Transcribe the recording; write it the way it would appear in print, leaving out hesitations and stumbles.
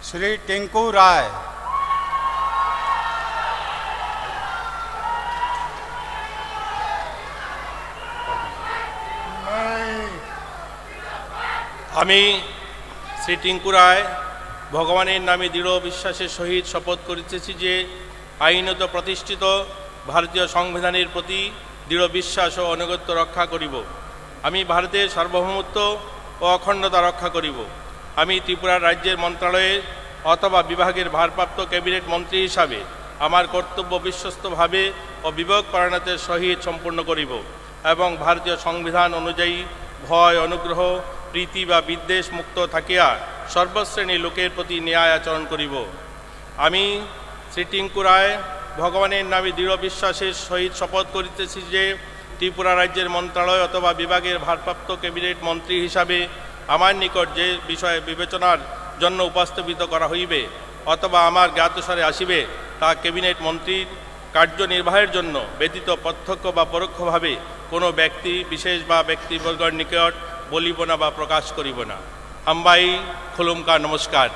श्री टिंकू राय। আমি শ্রী টিঙ্কু রায় ভগবানের নামে দৃঢ় বিশ্বাসের সহিত শপথ করিতেছি যে আইনত প্রতিষ্ঠিত ভারতীয় সংবিধানের প্রতি দৃঢ় বিশ্বাস ও আনুগত্য রক্ষা করিব। আমি ভারতের সার্বভৌমত্ব ও অখণ্ডতা রক্ষা করিব। আমি ত্রিপুরা রাজ্যের মন্ত্রণালয়ে অথবা বিভাগের ভারপ্রাপ্ত ক্যাবিনেট মন্ত্রী হিসাবে আমার কর্তব্য বিশ্বস্তভাবে ও বিবেকপরায়ণতার সহিত সম্পূর্ণ করিব এবং ভারতীয় সংবিধান অনুযায়ী ভয়, অনুগ্রহ, প্রীতি বা বিদ্বেষ মুক্ত থাকিয়া সর্বশ্রেণী লোকের প্রতি ন্যায় আচরণ করিব। আমি শ্রী টিঙ্কু রায় ভগবানের নামে দৃঢ় বিশ্বাসের সহিত শপথ করিতেছি যে ত্রিপুরা রাজ্যের মন্ত্রণালয় অথবা বিভাগের ভারপ্রাপ্ত ক্যাবিনেট মন্ত্রী হিসাবে আমার নিকট যে বিষয়ে বিবেচনার জন্য উপস্থাপিত করা হইবে অথবা আমার জ্ঞাতসারে আসিবে তা ক্যাবিনেট মন্ত্রীর কার্যনির্বাহের জন্য ব্যতীত প্রত্যক্ষ বা পরোক্ষভাবে কোনো ব্যক্তি বিশেষ বা ব্যক্তিবর্গের নিকট বলিব না বা প্রকাশ করিব না। হাম্বাই খুলুমকা, নমস্কার।